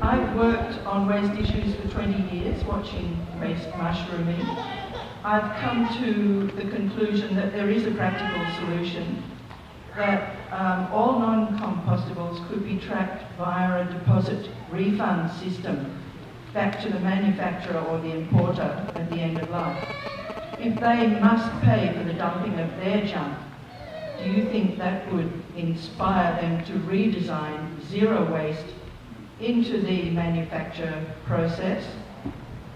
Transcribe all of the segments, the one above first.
I've worked on waste issues for 20 years, watching waste mushrooming. I've come to the conclusion that there is a practical solution, that all non-compostables could be tracked via a deposit refund system back to the manufacturer or the importer at the end of life. If they must pay for the dumping of their junk, do you think that would inspire them to redesign zero waste into the manufacture process?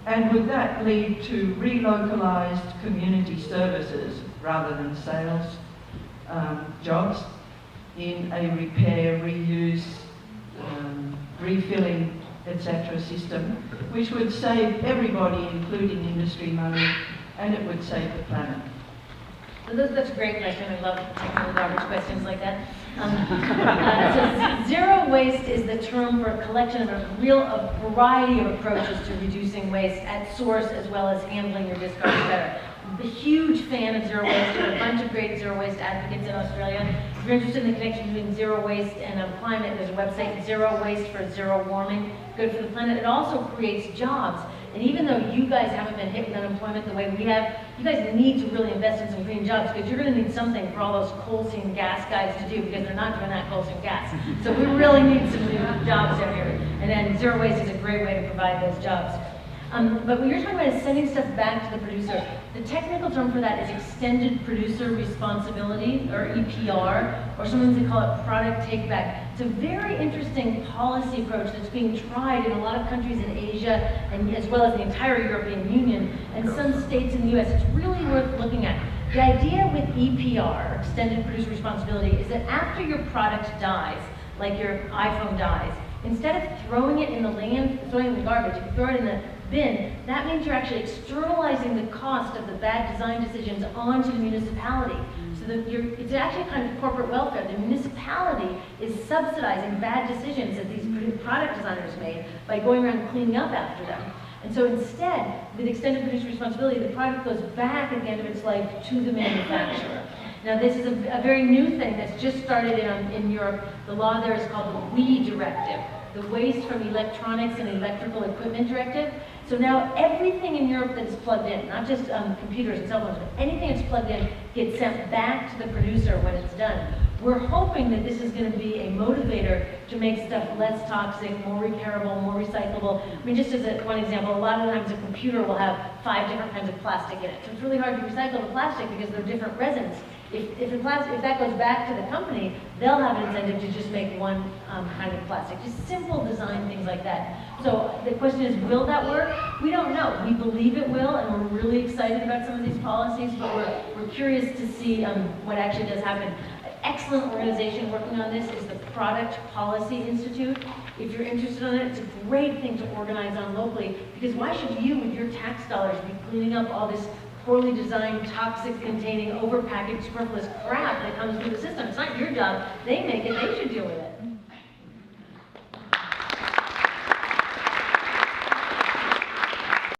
And would that lead to relocalised community services rather than sales jobs in a repair, reuse, refilling, etc. system, which would save everybody, including industry, money, and it would save the planet? So that's a great question. I love technical garbage questions like that. So zero waste is the term for a collection of a variety of approaches to reducing waste at source as well as handling your discards better. I'm a huge fan of zero waste. There are a bunch of great zero waste advocates in Australia. If you're interested in the connection between zero waste and climate, there's a website, Zero Waste for Zero Warming, good for the planet. It also creates jobs. And even though you guys haven't been hit with unemployment the way we have, you guys need to really invest in some green jobs, because you're going to need something for all those coal seam gas guys to do, because they're not doing that coal seam gas. So we really need some new jobs out here. And then zero waste is a great way to provide those jobs. But what you're talking about is sending stuff back to the producer. The technical term for that is extended producer responsibility, or EPR, or sometimes they call it product take back. It's a very interesting policy approach that's being tried in a lot of countries in Asia, and as well as the entire European Union, and some states in the US. It's really worth looking at. The idea with EPR, extended producer responsibility, is that after your product dies, like your iPhone dies, instead of throwing it in the throwing it in the garbage, if you throw it in the bin, that means you're actually externalizing the cost of the bad design decisions onto the municipality. So that it's actually kind of corporate welfare. The municipality is subsidizing bad decisions that these product designers made by going around cleaning up after them. And so instead, with extended producer responsibility, the product goes back at the end of its life to the manufacturer. Now, this is a very new thing that's just started in Europe. The law there is called the WEEE Directive, the Waste from Electronics and Electrical Equipment Directive. So now everything in Europe that is plugged in, not just computers and cell phones, but anything that's plugged in gets sent back to the producer when it's done. We're hoping that this is going to be a motivator to make stuff less toxic, more repairable, more recyclable. I mean, just as one example, a lot of times a computer will have 5 different kinds of plastic in it. So it's really hard to recycle the plastic because they're different resins. If that goes back to the company, they'll have an incentive to just make one kind of plastic. Just simple design things like that. So the question is, will that work? We don't know. We believe it will, and we're really excited about some of these policies, but we're curious to see what actually does happen. An excellent organization working on this is the Product Policy Institute. If you're interested in it, it's a great thing to organize on locally, because why should you, with your tax dollars, be cleaning up all this poorly designed, toxic-containing, overpackaged, superfluous crap that comes through the system? It's not your job. They make it. They should deal with it.